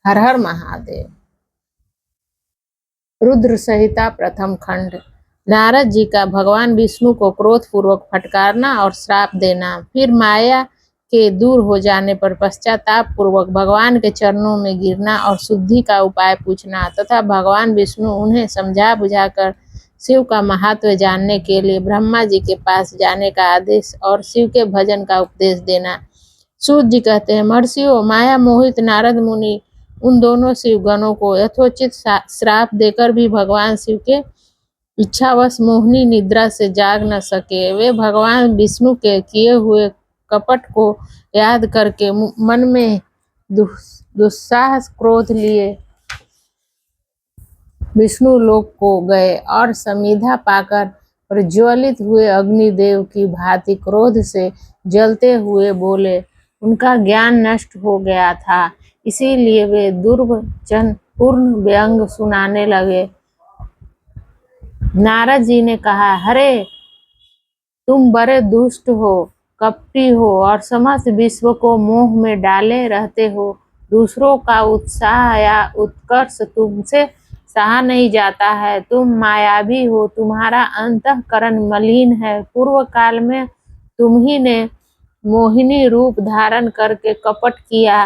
हर हर महादेव। रुद्र संहिता प्रथम खंड। नारद जी का भगवान विष्णु को क्रोध पूर्वक फटकारना और श्राप देना, फिर माया के दूर हो जाने पर पश्चाताप पूर्वक भगवान के चरणों में गिरना और शुद्धि का उपाय पूछना तथा भगवान विष्णु उन्हें समझा बुझाकर शिव का महत्व जानने के लिए ब्रह्मा जी के पास जाने का आदेश और शिव के भजन का उपदेश देना। सूत जी कहते हैं, महर्षियों, माया मोहित नारद मुनि उन दोनों शिव गणों को यथोचित श्राप देकर भी भगवान शिव के इच्छावश मोहिनी निद्रा से जाग न सके। वे भगवान विष्णु के किए हुए कपट को याद करके मन में दुस्साहस क्रोध लिए विष्णु लोक को गए और समिधा पाकर प्रज्वलित हुए अग्निदेव की भांति क्रोध से जलते हुए बोले। उनका ज्ञान नष्ट हो गया था, इसीलिए वे दुर्वचन पूर्ण व्यंग सुनाने लगे। नारद जी ने कहा, हरे, तुम बड़े दुष्ट हो, कपटी हो और समस्त विश्व को मोह में डाले रहते हो। दूसरों का उत्साह या उत्कर्ष तुमसे सहा नहीं जाता है। तुम मायावी हो, तुम्हारा अंतःकरण मलिन है। पूर्व काल में तुम ही ने मोहिनी रूप धारण करके कपट किया,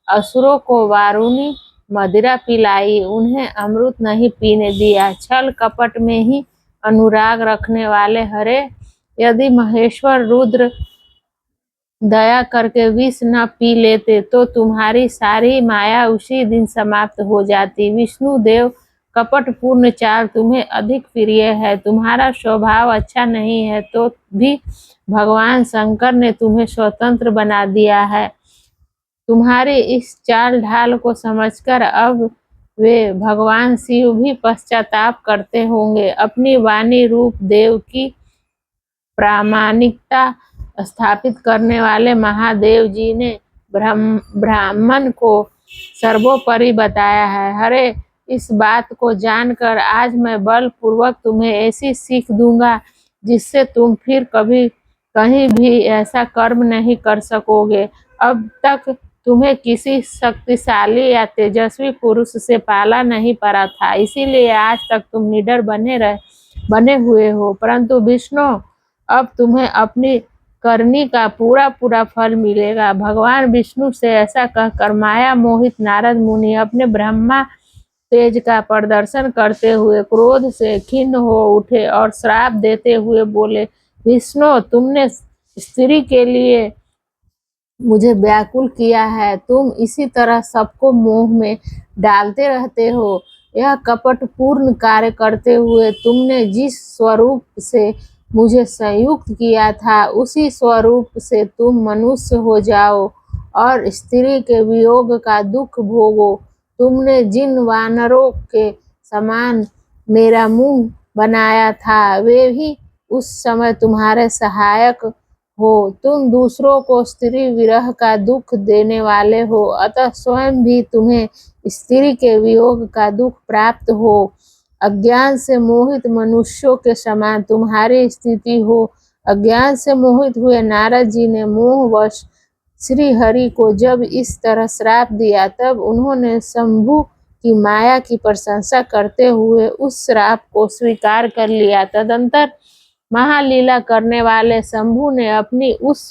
असुरों को वारुणी मदिरा पिलाई, उन्हें अमृत नहीं पीने दिया। छल कपट में ही अनुराग रखने वाले हरे, यदि महेश्वर रुद्र दया करके विष न पी लेते तो तुम्हारी सारी माया उसी दिन समाप्त हो जाती। विष्णु देव, कपट पूर्ण चाल तुम्हें अधिक प्रिय है। तुम्हारा स्वभाव अच्छा नहीं है तो भी भगवान शंकर ने तुम्हें स्वतंत्र बना दिया है। तुम्हारी इस चाल ढाल को समझकर अब वे भगवान शिव भी पश्चाताप करते होंगे। अपनी वाणी रूप देव की प्रामाणिकता स्थापित करने वाले महादेव जी ने ब्राह्मण को सर्वोपरि बताया है। हरे, इस बात को जानकर आज मैं बलपूर्वक तुम्हें ऐसी सीख दूंगा जिससे तुम फिर कभी कहीं भी ऐसा कर्म नहीं कर सकोगे। अब तक तुम्हें किसी शक्तिशाली या तेजस्वी पुरुष से पाला नहीं पड़ा था, इसीलिए आज तक तुम निडर बने हुए हो। परंतु विष्णु, अब तुम्हें अपनी करनी का पूरा पूरा फल मिलेगा। भगवान विष्णु से ऐसा कहकर माया मोहित नारद मुनि अपने ब्रह्मा तेज का प्रदर्शन करते हुए क्रोध से खिन्न हो उठे और श्राप देते हुए बोले, विष्णु, तुमने स्त्री के लिए मुझे व्याकुल किया है। तुम इसी तरह सबको मोह में डालते रहते हो। यह कपट पूर्ण कार्य करते हुए तुमने जिस स्वरूप से मुझे संयुक्त किया था, उसी स्वरूप से तुम मनुष्य हो जाओ और स्त्री के वियोग का दुख भोगो। तुमने जिन वानरों के समान मेरा मुंह बनाया था, वे भी उस समय तुम्हारे सहायक हो। तुम दूसरों को स्त्री विरह का दुख देने वाले हो, अतः स्वयं भी तुम्हें स्त्री के वियोग का दुख प्राप्त हो। अज्ञान से मोहित मनुष्यों के समान तुम्हारी स्थिति हो। अज्ञान से मोहित हुए नारद जी ने मोहवश श्री हरि को जब इस तरह श्राप दिया, तब उन्होंने शंभु की माया की प्रशंसा करते हुए उस श्राप को स्वीकार कर लिया। तदंतर महालीला करने वाले शंभु ने अपनी उस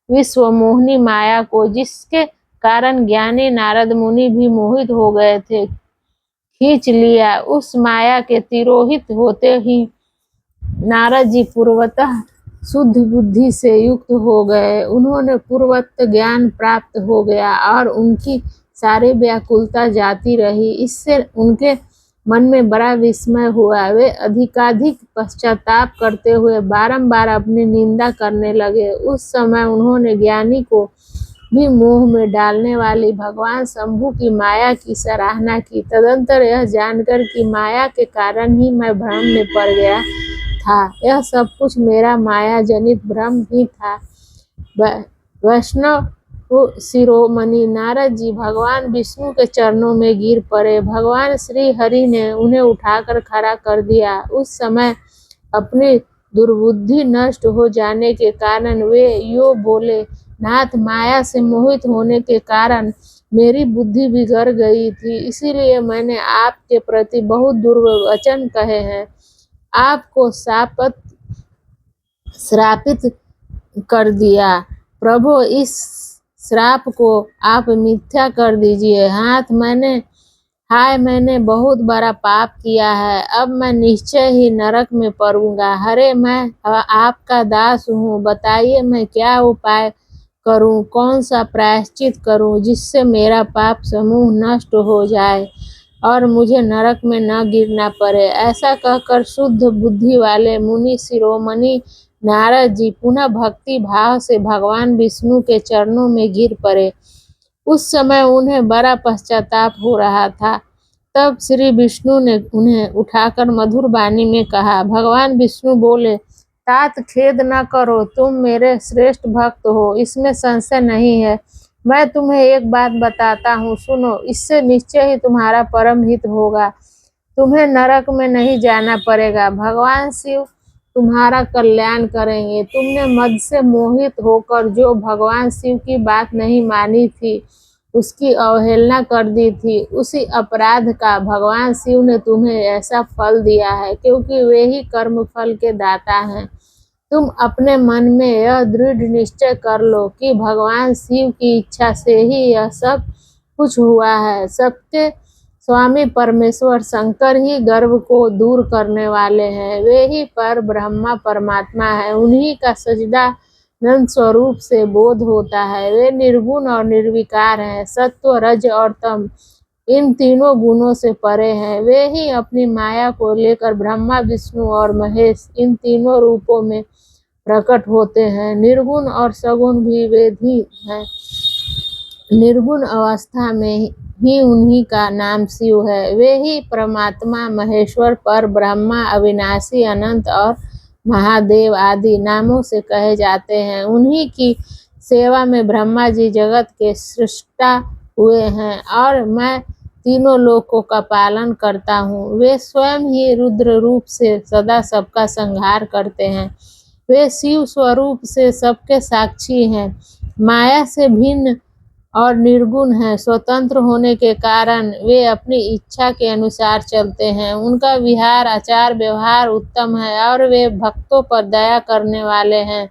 विश्व मोहिनी माया को, जिसके कारण ज्ञानी नारद मुनि भी मोहित हो गए थे, खींच लिया। उस माया के तिरोहित होते ही नारद जी पूर्वतः शुद्ध बुद्धि से युक्त हो गए। उन्होंने पूर्वत ज्ञान प्राप्त हो गया और उनकी सारी व्याकुलता जाती रही। इससे उनके मन में बड़ा विस्मय हुआ। वे अधिकाधिक पश्चाताप करते हुए बारंबार अपनी निंदा करने लगे। उस समय उन्होंने ज्ञानी को भी मोह में डालने वाली भगवान शंभु की माया की सराहना की। तदंतर यह जानकर कि माया के कारण ही मैं भ्रम में पड़ गया था, यह सब कुछ मेरा माया जनित भ्रम ही था, वैष्णव शिरोमणि नारद जी भगवान विष्णु के चरणों में गिर पड़े। भगवान श्री हरि ने उन्हें उठाकर खड़ा कर दिया। उस समय अपनी दुर्बुद्धि नष्ट हो जाने के कारण वे यो बोले, नाथ, माया से मोहित होने के कारण मेरी बुद्धि बिगड़ गई थी, इसीलिए मैंने आपके प्रति बहुत दुर्वचन कहे हैं। आपको श्रापित कर दिया। प्रभु, इस श्राप को आप मिथ्या कर दीजिए। हाय मैंने बहुत बड़ा पाप किया है। अब मैं निश्चय ही नरक में पड़ूंगा। हरे, मैं आपका दास हूँ। बताइए मैं क्या उपाय करूँ, कौन सा प्रायश्चित करूँ जिससे मेरा पाप समूह नष्ट हो जाए और मुझे नरक में न गिरना पड़े। ऐसा कहकर शुद्ध बुद्धि वाले मुनि शिरोमणि नारद जी पुनः भक्ति भाव से भगवान विष्णु के चरणों में गिर पड़े। उस समय उन्हें बड़ा पश्चाताप हो रहा था। तब श्री विष्णु ने उन्हें उठाकर मधुर वाणी में कहा। भगवान विष्णु बोले, तात खेद न करो, तुम मेरे श्रेष्ठ भक्त हो, इसमें संशय नहीं है। मैं तुम्हें एक बात बताता हूँ, सुनो। इससे निश्चय ही तुम्हारा परम हित होगा। तुम्हें नरक में नहीं जाना पड़ेगा। भगवान शिव तुम्हारा कल्याण करेंगे। तुमने मद से मोहित होकर जो भगवान शिव की बात नहीं मानी थी, उसकी अवहेलना कर दी थी, उसी अपराध का भगवान शिव ने तुम्हें ऐसा फल दिया है, क्योंकि वे ही कर्म फल के दाता हैं। तुम अपने मन में यह दृढ़ निश्चय कर लो कि भगवान शिव की इच्छा से ही यह सब कुछ हुआ है। सबके स्वामी परमेश्वर शंकर ही गर्भ को दूर करने वाले हैं। वे ही पर ब्रह्मा परमात्मा है। उन्हीं का सजदा नंद स्वरूप से बोध होता है। वे निर्गुण और निर्विकार हैं। सत्व, रज और तम इन तीनों गुणों से परे हैं। वे ही अपनी माया को लेकर ब्रह्मा, विष्णु और महेश इन तीनों रूपों में प्रकट होते हैं। निर्गुण और सगुण भी वे ही हैं। निर्गुण अवस्था में ही उन्हीं का नाम शिव है। वे ही परमात्मा, महेश्वर, पर ब्रह्मा, अविनाशी, अनंत और महादेव आदि नामों से कहे जाते हैं। उन्हीं की सेवा में ब्रह्मा जी जगत के सृष्टा हुए हैं और मैं तीनों लोकों का पालन करता हूँ। वे स्वयं ही रुद्र रूप से सदा सबका संहार करते हैं। वे शिव स्वरूप से सबके साक्षी हैं। माया से भिन्न और निर्गुण हैं। स्वतंत्र होने के कारण वे अपनी इच्छा के अनुसार चलते हैं। उनका विहार, आचार, व्यवहार उत्तम है और वे भक्तों पर दया करने वाले हैं।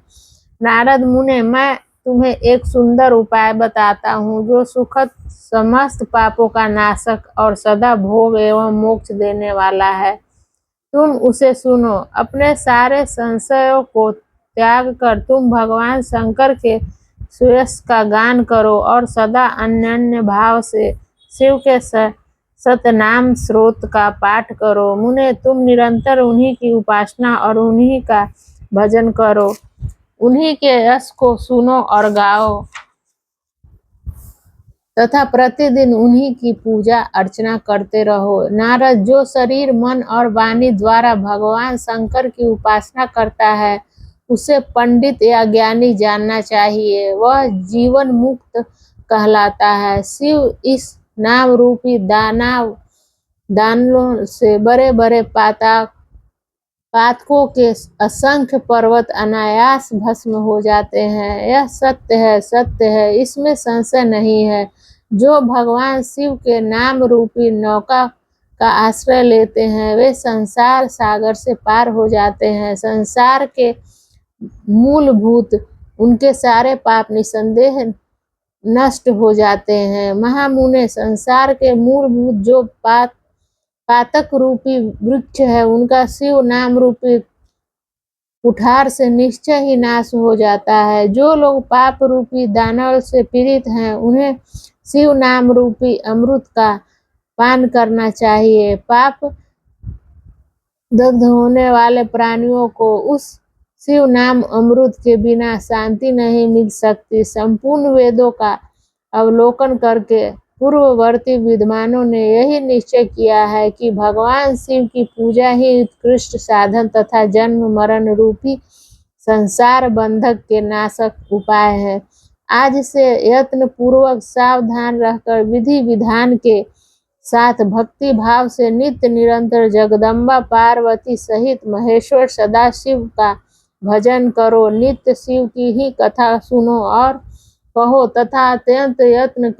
नारद मुने, मैं तुम्हें एक सुंदर उपाय बताता हूँ जो सुखद, समस्त पापों का नाशक और सदा भोग एवं मोक्ष देने वाला है। तुम उसे सुनो। अपने सारे संशयों को त्याग कर तुम भगवान शंकर के सुयश का गान करो और सदा अनन्य भाव से शिव के सतनाम स्रोत का पाठ करो। मुने, तुम निरंतर उन्हीं की उपासना और उन्हीं का भजन करो। उन्हीं के यश को सुनो और गाओ तथा प्रतिदिन उन्हीं की पूजा अर्चना करते रहो। नारद, जो शरीर, मन और वाणी द्वारा भगवान शंकर की उपासना करता है, उसे पंडित या ज्ञानी जानना चाहिए। वह जीवन मुक्त कहलाता है। शिव इस नाम रूपी दानों से बड़े बड़े पातकों के असंख्य पर्वत अनायास भस्म हो जाते हैं। यह सत्य है, सत्य है, इसमें संशय नहीं है। जो भगवान शिव के नाम रूपी नौका का आश्रय लेते हैं, वे संसार सागर से पार हो जाते हैं। संसार के मूलभूत उनके सारे पाप निसंदेह नष्ट हो जाते हैं। महामुने, संसार के मूलभूत जो पातक रूपी वृक्ष है, उनका शिव नाम रूपी कुठार से निश्चय ही नाश हो जाता है। जो लोग पाप रूपी दानव से पीड़ित हैं, उन्हें शिव नाम रूपी अमृत का पान करना चाहिए। पाप दग्ध होने वाले प्राणियों को उस शिव नाम अमृत के बिना शांति नहीं मिल सकती। संपूर्ण वेदों का अवलोकन करके पूर्ववर्ती विद्वानों ने यही निश्चय किया है कि भगवान शिव की पूजा ही उत्कृष्ट साधन तथा जन्म मरण रूपी संसार बंधक के नाशक उपाय है। आज से यत्न पूर्वक सावधान रहकर विधि विधान के साथ भक्ति भाव से नित्य निरंतर जगदम्बा पार्वती सहित महेश्वर सदाशिव का भजन करो। नित्य शिव की ही कथा सुनो और कहो तथा अत्यंत यत्न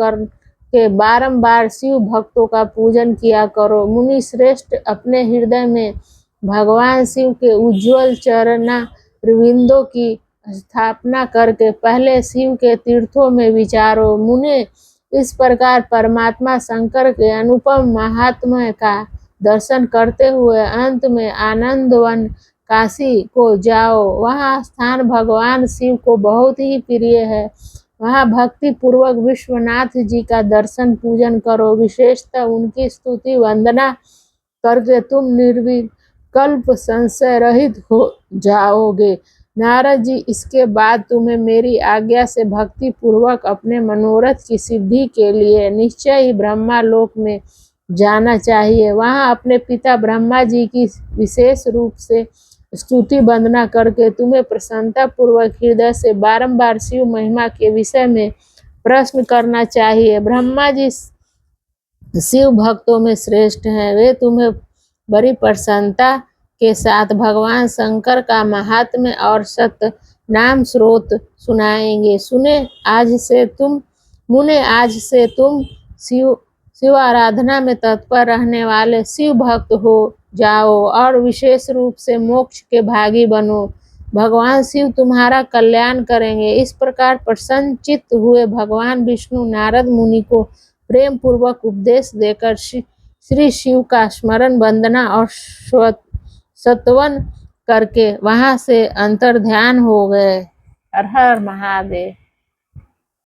के बारंबार शिव भक्तों का पूजन किया करो। मुनि श्रेष्ठ, अपने हृदय में भगवान शिव के उज्ज्वल चरणारविंदों की स्थापना करके पहले शिव के तीर्थों में विचारो। मुने, इस प्रकार परमात्मा शंकर के अनुपम महात्म्य का दर्शन करते हुए अंत में आनंदवन काशी को जाओ। वहाँ स्थान भगवान शिव को बहुत ही प्रिय है। वहाँ भक्ति पूर्वक विश्वनाथ जी का दर्शन पूजन करो। विशेषतः उनकी स्तुति वंदना करके तुम निर्विकल्प संशय रहित हो जाओगे। नारद जी, इसके बाद तुम्हें मेरी आज्ञा से भक्ति पूर्वक अपने मनोरथ की सिद्धि के लिए निश्चय ही ब्रह्मा लोक में जाना चाहिए। वहाँ अपने पिता ब्रह्मा जी की विशेष रूप से स्तुति वंदना करके तुम्हें प्रसन्नता पूर्वक हृदय से बारंबार शिव महिमा के विषय में प्रश्न करना चाहिए। ब्रह्मा जी शिव भक्तों में श्रेष्ठ हैं। वे तुम्हें बड़ी प्रसन्नता के साथ भगवान शंकर का महात्म्य और सत्य नाम स्रोत सुनाएंगे। मुने, आज से तुम शिव आराधना में तत्पर रहने वाले शिव भक्त हो जाओ और विशेष रूप से मोक्ष के भागी बनो। भगवान शिव तुम्हारा कल्याण करेंगे। इस प्रकार प्रसन्न चित्त हुए भगवान विष्णु नारद मुनि को प्रेम पूर्वक उपदेश देकर श्री शिव का स्मरण वंदना और स्तवन करके वहां से अंतर्ध्यान हो गए। हर हर महादेव।